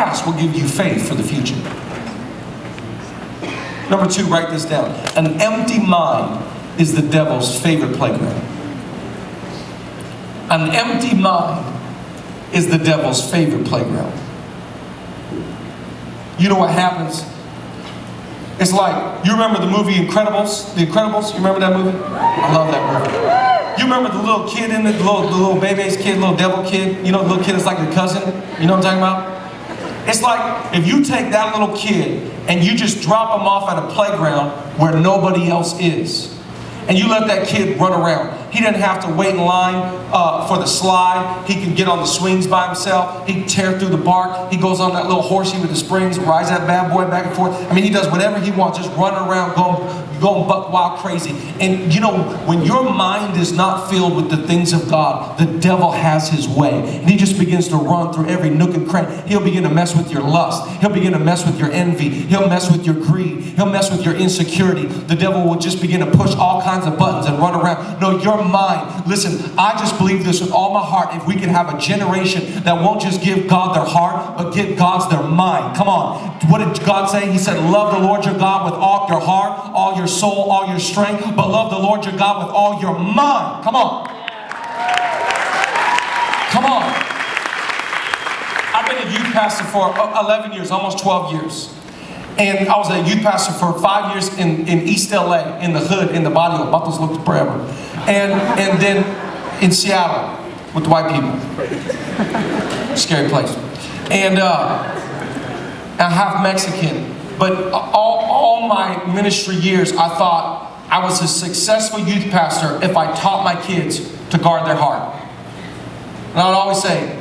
past will give you faith for the future. Number 2, write this down. An empty mind is the devil's favorite playground. An empty mind is the devil's favorite playground. You know what happens? It's like, you remember the movie Incredibles? The Incredibles? You remember that movie? I love that movie. You remember the little kid in it, the little baby's kid, little devil kid? You know, the little kid is like your cousin? You know what I'm talking about? It's like, if you take that little kid and you just drop him off at a playground where nobody else is, and you let that kid run around. He doesn't have to wait in line for the slide. He can get on the swings by himself. He can tear through the bark. He goes on that little horsey with the springs, rides that bad boy back and forth. I mean, he does whatever he wants, just running around, going buck wild crazy. And you know, when your mind is not filled with the things of God, the devil has his way. And he just begins to run through every nook and cranny. He'll begin to mess with your lust. He'll begin to mess with your envy. He'll mess with your greed. He'll mess with your insecurity. The devil will just begin to push all kinds of buttons and run around. No, your mind. Listen, I just believe this with all my heart. If we can have a generation that won't just give God their heart, but give God's their mind. Come on. What did God say? He said, love the Lord your God with all your heart, all your soul, all your strength, but love the Lord your God with all your mind. Come on. Come on. I've been a youth pastor for 11 years, almost 12 years. And I was a youth pastor for 5 years in East LA, in the hood, in the barrio, Batos Locos forever. And then in Seattle with the white people. Scary place. And I'm half Mexican. But all my ministry years, I thought I was a successful youth pastor if I taught my kids to guard their heart. And I would always say,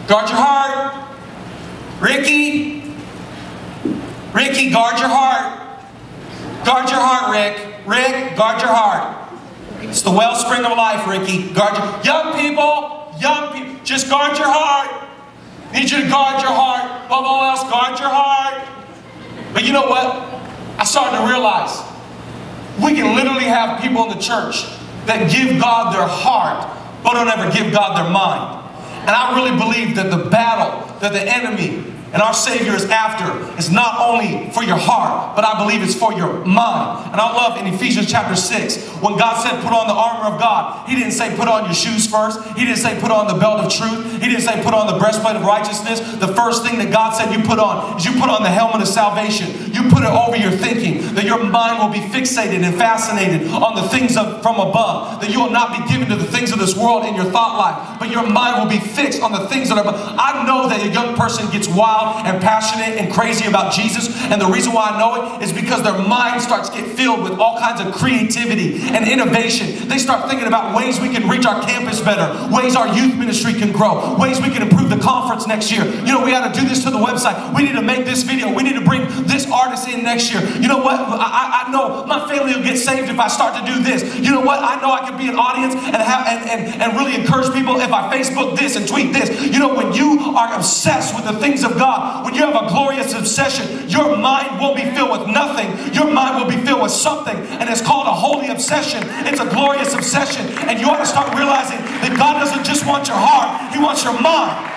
guard your heart. Ricky, guard your heart. Guard your heart, Rick. Rick, guard your heart. It's the wellspring of life, Ricky. Guard your young people, just guard your heart. Need you to guard your heart. Above all else, guard your heart. But you know what? I started to realize we can literally have people in the church that give God their heart, but don't ever give God their mind. And I really believe that the battle that the enemy and our Savior is after is not only for your heart, but I believe it's for your mind. And I love in Ephesians chapter 6, when God said put on the armor of God, He didn't say put on your shoes first. He didn't say put on the belt of truth. He didn't say put on the breastplate of righteousness. The first thing that God said you put on is you put on the helmet of salvation. You put it over your thinking, that your mind will be fixated and fascinated on the things from above, that you will not be given to the things of this world in your thought life, but your mind will be fixed on the things that are above. I know that a young person gets wild and passionate and crazy about Jesus, and the reason why I know it is because their mind starts to get filled with all kinds of creativity and innovation. They start thinking about ways we can reach our campus better, ways our youth ministry can grow, ways we can improve the conference next year. You know, we got to do this to the website. We need to make this video. We need to bring this artist in next year. You know what? I know my family will get saved if I start to do this. You know what? I know I can be an audience and really encourage people if I Facebook this and tweet this. You know, when you are obsessed with the things of God, when you have a glorious obsession, your mind won't be filled with nothing. Your mind will be filled with something, and it's called a holy obsession. It's a glorious obsession, and you ought to start realizing that God doesn't just want your heart, He wants your mind.